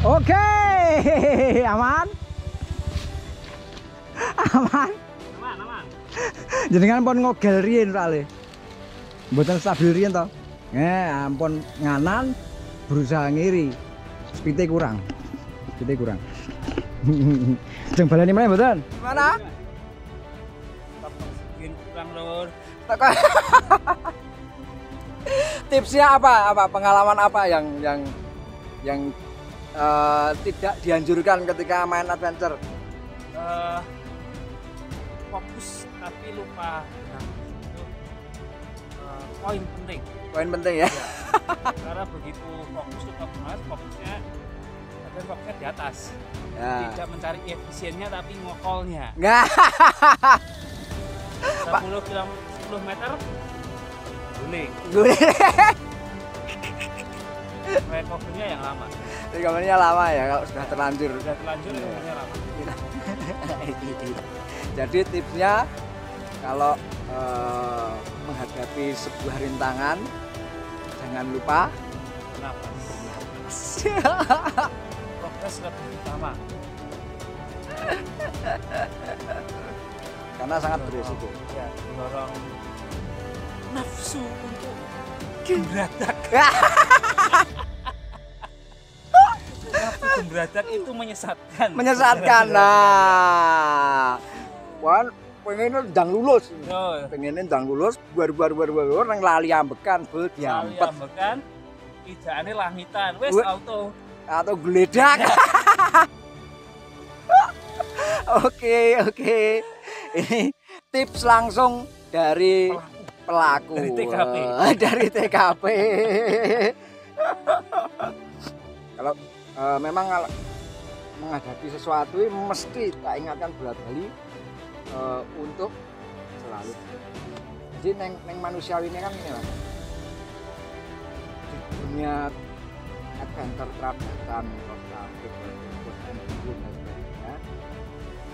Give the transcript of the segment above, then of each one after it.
Oke, aman. Aman. Aman. Jenengan pun ngogel riyen soalnya. Mboten stabil riyen to. Ampun nganan berusaha ngiri. Speednya kurang. Jeng baleni meneh mboten? Gimana? Kurang lur. Tipsnya apa? Pengalaman apa yang tidak dianjurkan ketika main adventure? Fokus tapi lupa. Poin penting. Poin penting ya. Karena begitu fokus lupa banget fokusnya di atas. Ya. Tidak mencari efisiennya tapi ngokolnya. Nggak. 10 meter guling. Recovery-nya yang lama. Recovery-nya lama ya kalau sudah terlanjur. Recovery-nya lama. Jadi tipsnya kalau menghadapi sebuah rintangan jangan lupa Napas. Progres lebih utama. Karena sangat berisiko. Ya, mendorong nafsu untuk gembiratak. Nafsu gembiratak itu menyesatkan. Nah, pengen ndang lulus. Yo, Pengen ndang lulus, baru nang lali ambekan, bel diampet. ambekan, ijane langitan, wis auto. Atau geledak. Oke. Ini tips langsung dari pelaku. Dari TKP. Kalau memang kalau menghadapi sesuatu mesti tak ingatkan bolak-balik untuk selalu. Jadi neng manusiawi ini kan ini lah. Di dunia adventure terabatan,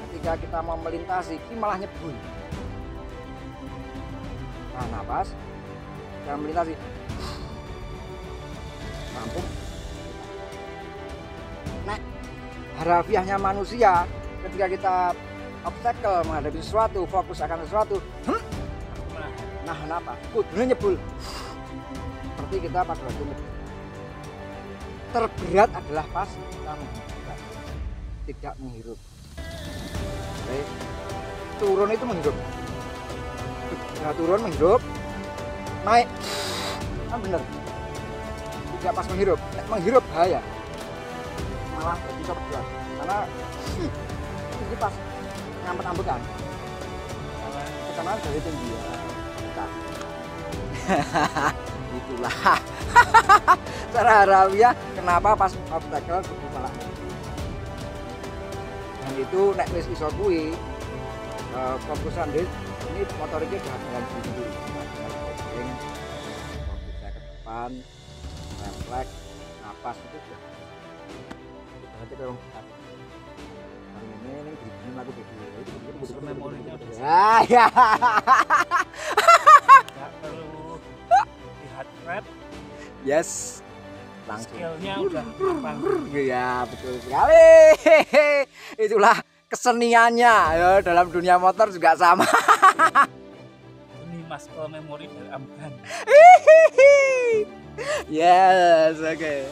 ketika kita mau melintasi, ini malah nyebul. Nah, napas, kita melintasi, rampung. Nah, harafiahnya manusia, ketika kita obstacle menghadapi sesuatu, fokus akan sesuatu, nah, kenapa? Kudunya nyebul. Seperti kita pada waktu terberat adalah pas kita tidak menghirup. Oke. Turun itu menghirup. Nah, turun menghirup, naik, kan bener. Tidak pas menghirup. Menghirup bahaya. Malah bisa berat. Karena ini pas ngampet-ampekan. Tekanan dari tinggi ya. Itulah. Cara harafiah kenapa pas obstacle salah. Dan itu nek wis iso kuwi fokusan deh ini motoriknya udah jalan sendiri. Fokusnya ke depan, refleks, napas itu udah. Berarti kalau ini bikin aku begitu. Memorinya udah. Ya. Nggak perlu lihat red. Yes. Langsung. Skillnya udah gampang. Ya betul sekali. Itulah keseniannya ya, dalam dunia motor juga sama. Ini muscle memory dari ambekan. Yes, oke.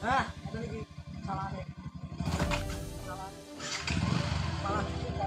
Nah, itu lagi salahnya. Salah. Malah kita.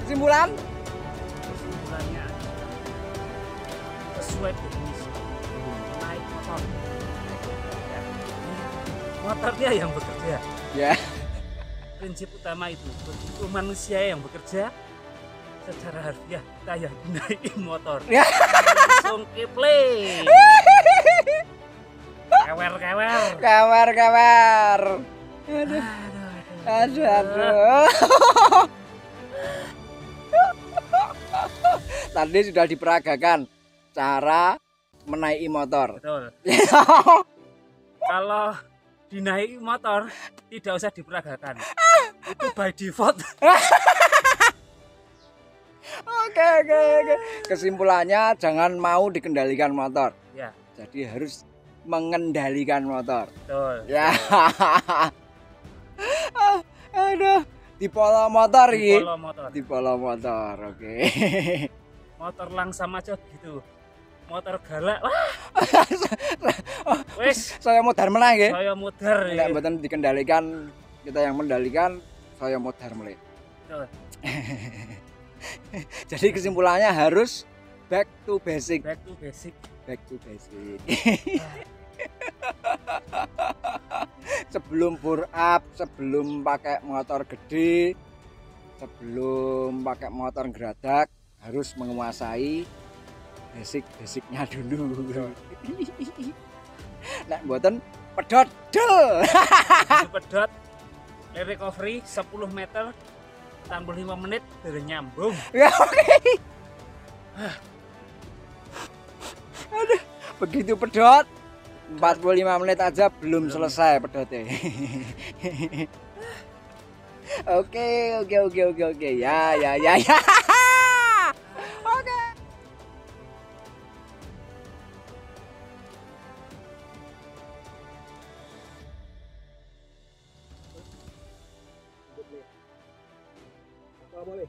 Kesimpulan? Kesimpulannya sesuai definisi naik motor. Ya, motornya yang bekerja. Ya. Prinsip utama itu begitu manusia yang bekerja secara harfiah kita yang dinaikin motor. Ya. Langsung kiple. Kewer. Kamar. Aduh. Tadi sudah diperagakan cara menaiki motor. Betul. Kalau dinaiki motor tidak usah diperagakan. Itu by default. Oke. Kesimpulannya jangan mau dikendalikan motor. Ya, Jadi harus mengendalikan motor. betul. Ya. Aduh, di polo motor Di iki. polo motor. Di polo motor. Oke. Motor langsam aja gitu. Motor galak. Wah, wes Saya modar menang nggih. saya muter. Nek mboten dikendalikan, kita yang mendalikan, saya modar melih. Betul. Jadi kesimpulannya harus back to basic. Back to basic. Back to basic. Sebelum bore up, sebelum pakai motor gede, sebelum pakai motor geradak, harus menguasai basic-basicnya dulu. Nek mboten pedot del. Di pedot recovery 10 meter tambah 5 menit dari nyambung. Ya oke. Aduh, begitu pedot 45 menit aja belum selesai pedotnya. Oke. Ya. Oke. Boleh.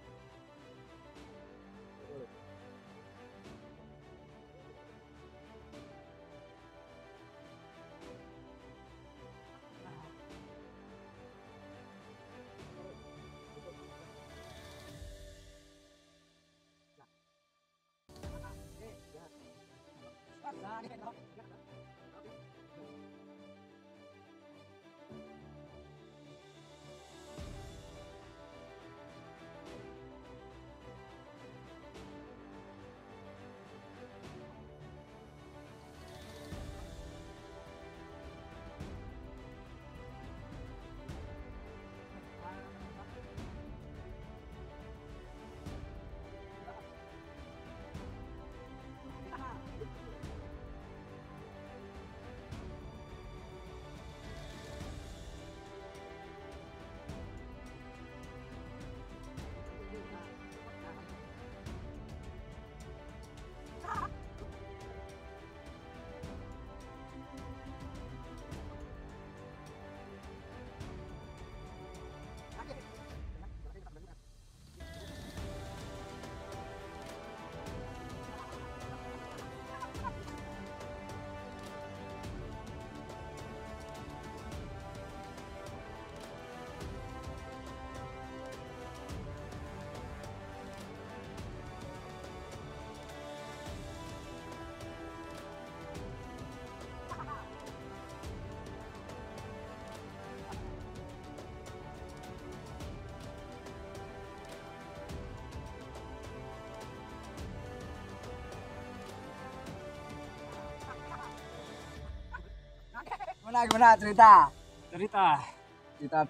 Gimana cerita? Cerita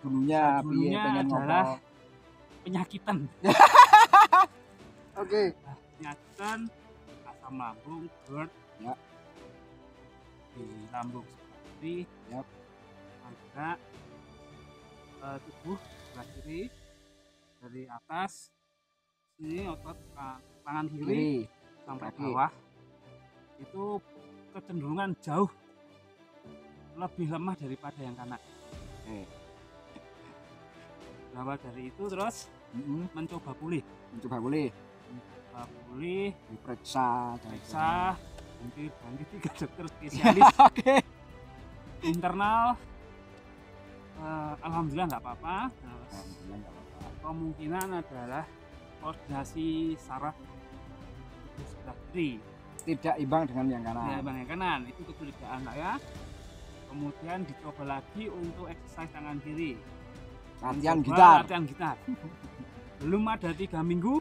Dulunya dulunya pengen adalah ngopo. penyakitan. Oke. Penyakitan asam lambung, GERD, Ya. di lambung sebelah Ya. ada tubuh sebelah kiri dari atas sini otot tangan kiri sampai kaki. bawah itu kecenderungan jauh lebih lemah daripada yang kanan. Oke. Berawal dari itu terus mencoba pulih, Mencoba boleh periksa diperiksa. ganti 3 dokter spesialis Oke. internal. Alhamdulillah nggak apa-apa. Terus Alhamdulillah nggak apa-apa. kemungkinan adalah koordinasi saraf tubuh sebelah kiri Tidak imbang dengan yang kanan. ya bang yang kanan, itu kecurigaan saya. Kemudian dicoba lagi untuk exercise tangan kiri, Latihan mencoba gitar. latihan gitar. Belum ada 3 minggu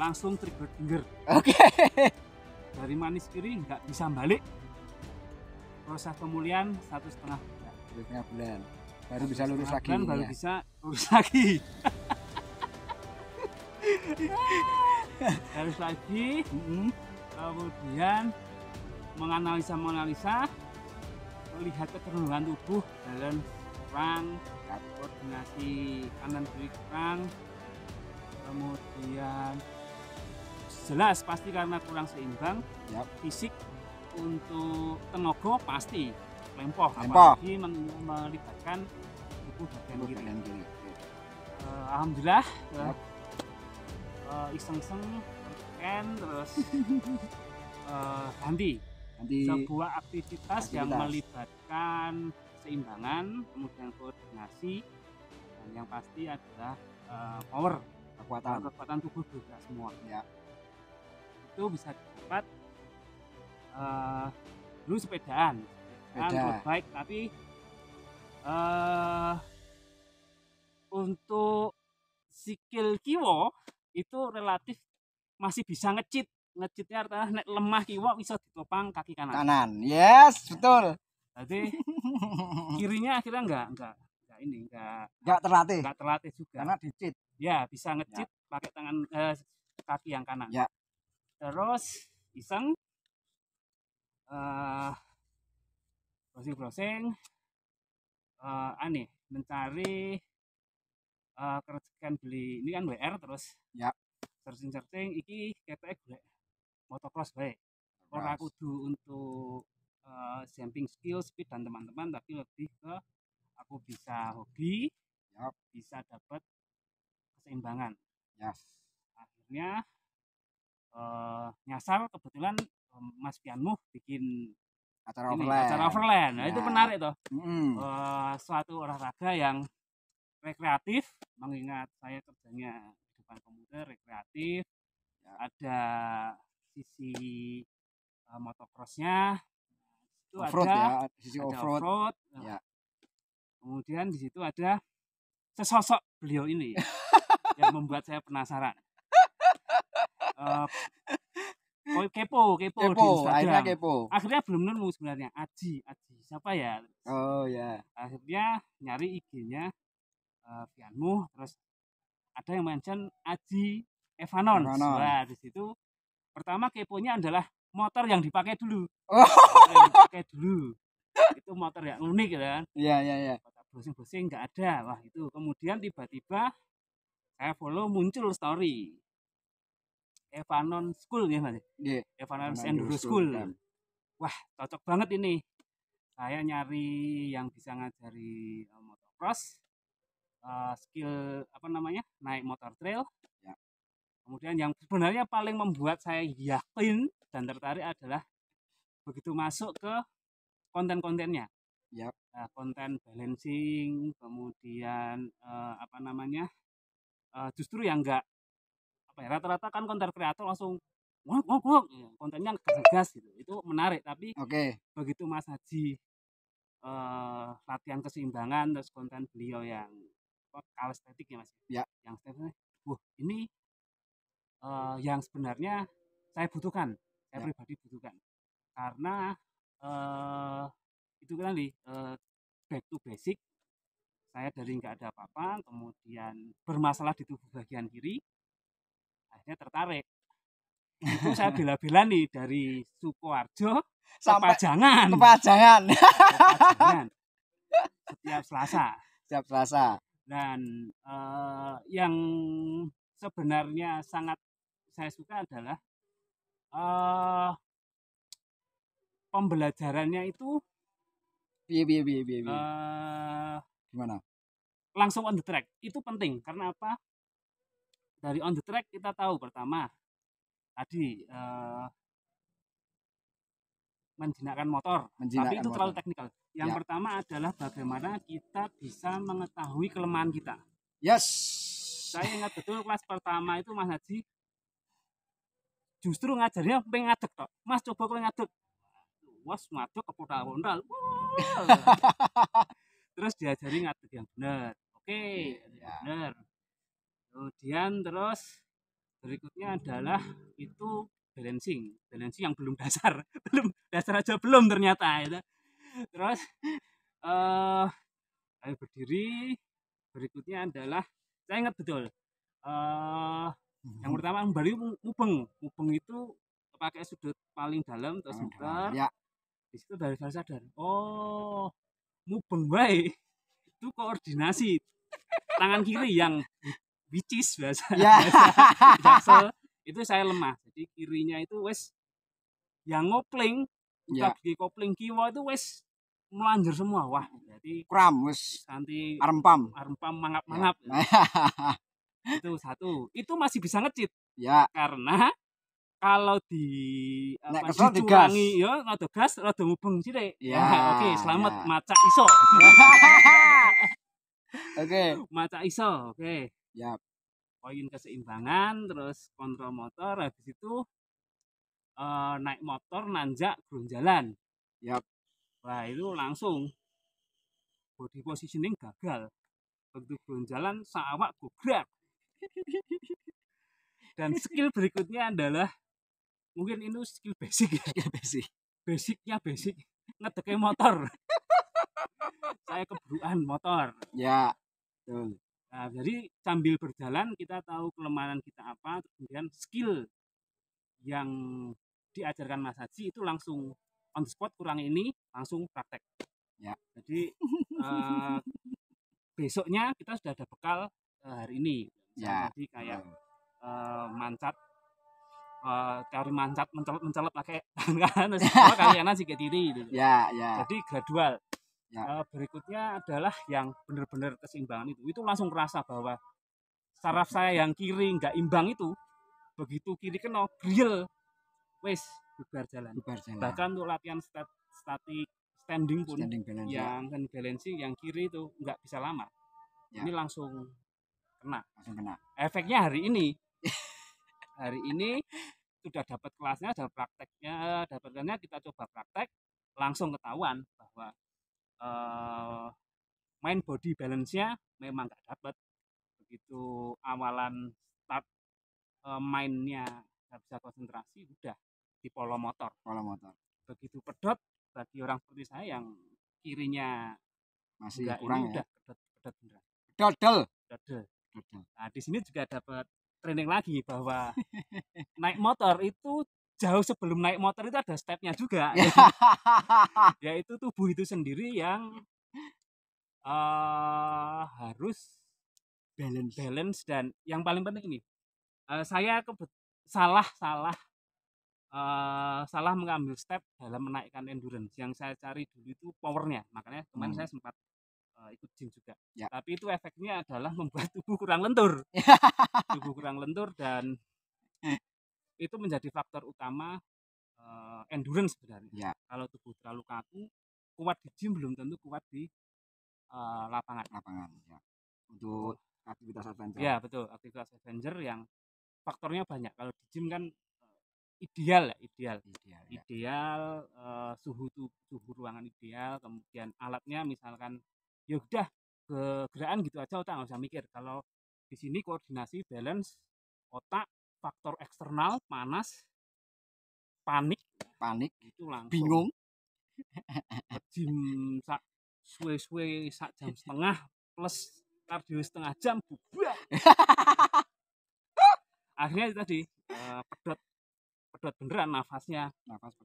langsung trigger finger. Oke. Dari manis kiri nggak bisa balik. Proses pemulihan 1,5 bulan. 1,5 bulan. Baru bisa lurus lagi. Baru Ya. bisa lurus lagi. Harus lagi. Kemudian menganalisa, melihat kecenderungan tubuh, balance kurang, koordinasi kanan kiri kurang, kemudian jelas pasti karena kurang seimbang. Yap. Fisik untuk tenaga pasti lempoh. Apalagi melibatkan tubuh bagian kiri. kiri. Alhamdulillah. Yap. Iseng-iseng scan terus ganti sebuah aktivitas yang melibatkan keseimbangan, kemudian koordinasi, dan yang pasti adalah power, kekuatan tubuh bergerak semua. Ya. Itu bisa didapat dulu sepedaan road bike, tapi untuk sikil kiwo itu relatif masih bisa ngecitnya artinya nek lemah kiwo bisa ditopang kaki kanan. Yes, betul. Jadi kirinya akhirnya enggak terlatih juga karena dicit. Ya, bisa ngecit pakai tangan kaki yang kanan. Ya. Terus iseng browsing mencari kerjaan beli ini kan WR, terus searching iki ketek golek motocross bae. Ora kudu untuk jumping skill, speed dan teman-teman, tapi lebih ke aku bisa hobi, bisa dapat keseimbangan. Akhirnya nyasar kebetulan Mas Pianmu bikin acara overland. Nah, itu menarik toh. Suatu olahraga yang rekreatif, mengingat saya kerjanya di depan komputer, rekreatif. Ada sisi motocrossnya, itu ada sisi off-road. Kemudian di situ ada sesosok beliau ini yang membuat saya penasaran. Kepo di Instagram. Akhirnya belum nemu sebenarnya. Aji siapa ya? Akhirnya nyari IG-nya Pianmu, terus ada yang mention Aji Evanon. Nah, di situ pertama keponya adalah motor yang dipakai dulu. Itu motor yang unik kan? Iya. Browsing nggak ada. Wah, itu kemudian tiba-tiba saya follow, muncul story Evanon School ya Mas. Evanon Enduro School. Wah, cocok banget ini. Saya nyari yang bisa ngajari motocross, skill naik motor trail. Kemudian yang sebenarnya paling membuat saya yakin dan tertarik adalah begitu masuk ke konten-kontennya. Konten balancing, kemudian justru yang enggak rata-rata kan konten kreator langsung kontennya gas gitu. Itu menarik, tapi begitu Mas Haji latihan keseimbangan, terus konten beliau yang kalestetik ya Mas. Yang stepnya, ini yang sebenarnya saya butuhkan, saya pribadi butuhkan, karena itu kan back to basic. Saya dari nggak ada apa-apa, kemudian bermasalah di tubuh bagian kiri, akhirnya tertarik. Itu saya bela-bela nih dari Sukoharjo Sampai Pajangan. ke Pajangan. Setiap Selasa. Setiap Selasa. Dan yang sebenarnya sangat saya suka adalah pembelajarannya itu gimana? Langsung on the track. Itu penting karena apa? Dari on the track kita tahu pertama tadi menjinakkan motor, tapi itu terlalu teknikal. Yang pertama adalah bagaimana kita bisa mengetahui kelemahan kita. Yes. Saya ingat betul kelas pertama itu Mas Haji justru ngajarnya pengen ngadeg toh. Mas coba kowe ngadeg. Was ngadeg kepodal-pondal. Terus diajari ngadeg yang benar. Oke, benar. Kemudian terus berikutnya adalah itu balancing yang belum dasar, dasar aja belum ternyata ya. Terus ayo berdiri. Berikutnya adalah saya ingat betul yang pertama baru mubeng itu pakai sudut paling dalam terus muter ya. Di situ dari saya sadar oh mubeng baik itu koordinasi tangan kiri yang bicis biasa jaksel itu saya lemah, jadi kirinya itu wes yang ngopling buka gigi kopling kiwa itu wes melanjur semua. Wah jadi kram wes nanti arempam mangap ya. Itu satu, itu masih bisa ngecit ya karena kalau dicurangi ya rada gas rada ngubeng sithik ya. Oke, selamat ya. Maca iso. Oke. Maca iso, oke. Yap. Poin keseimbangan, terus kontrol motor, habis itu naik motor nanjak jalan. Yap. Wah, itu langsung body positioning gagal. Begitu jalan saawak gograk. Dan skill berikutnya adalah mungkin itu skill basic ya. Basic ngedeke motor. Saya keburuan motor. Ya, betul. Nah, jadi sambil berjalan kita tahu kelemahan kita apa, kemudian skill yang diajarkan Mas Haji itu langsung on the spot, kurang ini langsung praktek. Ya. Jadi besoknya kita sudah ada bekal hari ini. Ya. Jadi kayak mancat, teori mancat mencolot pakai tangan, kayak nasi ke diri gitu. Ya. Jadi gradual. Ya. Berikutnya adalah yang benar-benar keseimbangan itu langsung kerasa bahwa saraf saya yang kiri nggak imbang itu begitu kiri kena grill wes bubar jalan. Bahkan untuk latihan standing pun balance, yang balancing yang kiri itu nggak bisa lama ya. Ini langsung kena. Efeknya hari ini sudah dapat kelasnya, dapat prakteknya, dapatnya kita coba praktek langsung ketahuan bahwa main body balance-nya memang nggak dapat. Begitu awalan start mainnya nggak bisa konsentrasi, udah di pola motor. Begitu pedot bagi orang seperti saya yang kirinya masih kurang ini, ya. Udah beneran. Dodol. Nah di sini juga dapat training lagi bahwa naik motor itu jauh sebelum naik motor itu ada stepnya juga. Yaitu tubuh itu sendiri yang harus balance dan yang paling penting ini saya salah mengambil step dalam menaikkan endurance. Yang saya cari dulu itu powernya, makanya kemarin saya sempat ikut gym juga ya. Tapi itu efeknya adalah membuat tubuh kurang lentur. Dan itu menjadi faktor utama endurance sebenarnya ya. Kalau tubuh terlalu kaku, kuat di gym belum tentu kuat di lapangan ya. Untuk aktivitas adventure ya, betul, aktivitas adventure yang faktornya banyak. Kalau di gym kan ideal suhu ruangan ideal, kemudian alatnya misalkan ya udah gerakan gitu aja, otak nggak usah mikir. Kalau di sini koordinasi, balance, otak, faktor eksternal, panas, panik itu langsung bingung. Gym suwe-suwe sak jam setengah plus kardio setengah jam bubar. Akhirnya tadi pedot beneran nafas pedot.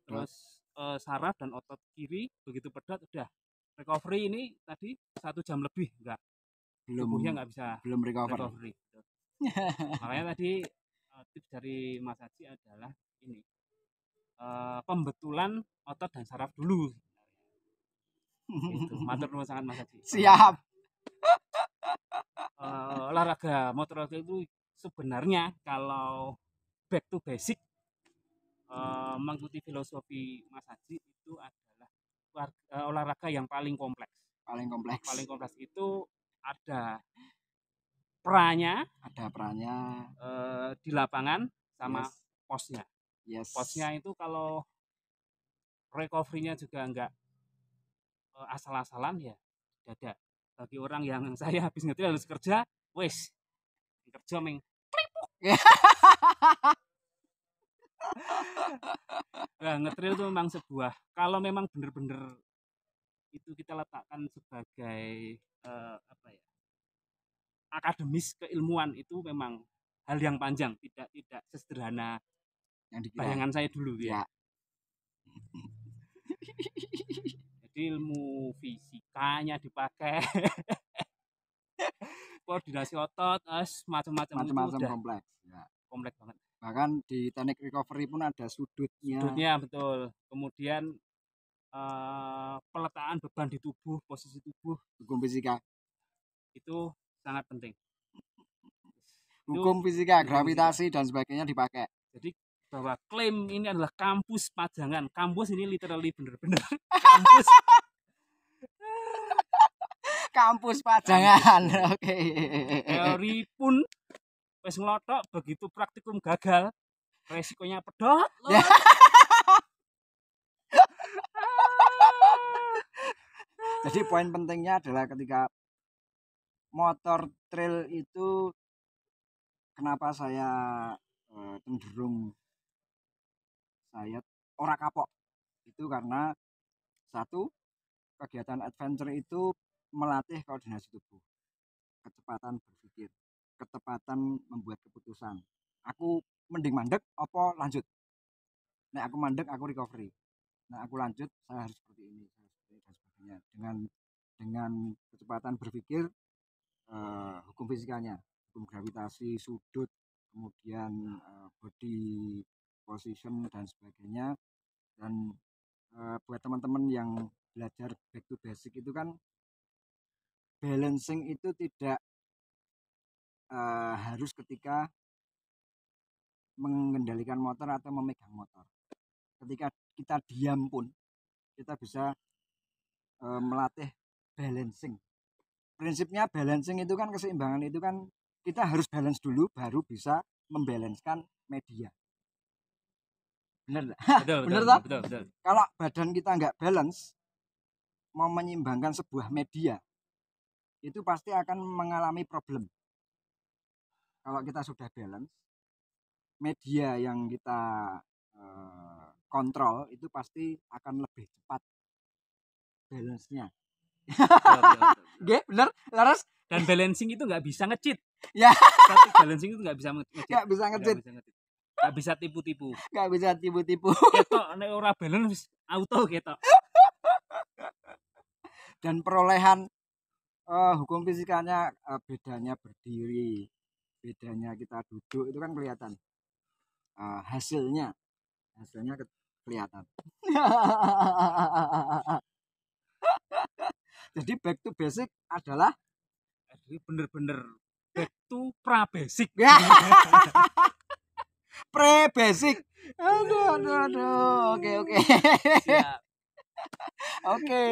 Terus saraf dan otot kiri begitu pedot udah recovery ini tadi 1 jam lebih tubuhnya nggak bisa belum recovery. Makanya tadi tips dari Mas Haji adalah ini pembetulan otot dan saraf dulu. Itu matur nuwun sangat Mas Haji. Siap. Olahraga motor itu sebenarnya kalau back to basic mengikuti filosofi Mas Haji itu adalah olahraga yang paling kompleks. Paling kompleks itu ada perannya di lapangan sama posnya. Posnya itu kalau recovery-nya juga enggak asal-asalan ya dada. Bagi orang yang saya habis ngetril harus kerja, wes kerja meng klipuk. Nah, ngetril itu memang sebuah, kalau memang bener-bener itu kita letakkan sebagai akademis keilmuan, itu memang hal yang panjang, tidak sesederhana yang bayangan saya dulu ya. Jadi ilmu fisikanya dipakai, koordinasi otot, macam-macam kompleks. Ya. Kompleks banget. Bahkan di teknik recovery pun ada sudutnya. Betul. Kemudian peletakan beban di tubuh, posisi tubuh, hukum fisika itu sangat penting. Hukum fisika, gravitasi dan sebagainya dipakai. Jadi bahwa klaim ini adalah kampus pajangan. Kampus ini literally bener-bener kampus. Kampus pajangan. Oke. Teori pun wis nglothok, begitu praktikum gagal, resikonya pedot. Jadi poin pentingnya adalah ketika motor trail itu kenapa saya cenderung saya ora kapok, itu karena satu, kegiatan adventure itu melatih koordinasi tubuh, kecepatan berpikir, ketepatan membuat keputusan. Aku mending mandek apa lanjut. Nek aku mandek aku recovery. Nah aku lanjut saya harus seperti ini, dan sebagainya. Dengan kecepatan berpikir, hukum fisikanya, hukum gravitasi, sudut, kemudian body position dan sebagainya. Dan buat teman-teman yang belajar back to basic itu kan balancing itu tidak harus ketika mengendalikan motor atau memegang motor. Ketika kita diam pun kita bisa melatih balancing. Prinsipnya balancing itu kan keseimbangan, itu kan kita harus balance dulu baru bisa membalanskan media. Bener? Betul. Kalau badan kita nggak balance, mau menyeimbangkan sebuah media, itu pasti akan mengalami problem. Kalau kita sudah balance, media yang kita kontrol itu pasti akan lebih cepat balance-nya. Bener, laras. Dan balancing itu nggak bisa nge-cheat. Ya. Satu balancing itu nggak bisa nge-cheat. Nggak bisa nge-cheat. Nggak bisa tipu-tipu. Nggak bisa tipu-tipu. Ketok nek ora balance auto ketok. Dan perolehan hukum fisikanya, bedanya berdiri, bedanya kita duduk, itu kan kelihatan. Hasilnya kelihatan. Jadi back to basic adalah bener-bener back to pra basic. Pre basic. Aduh. Oke. Siap. Oke.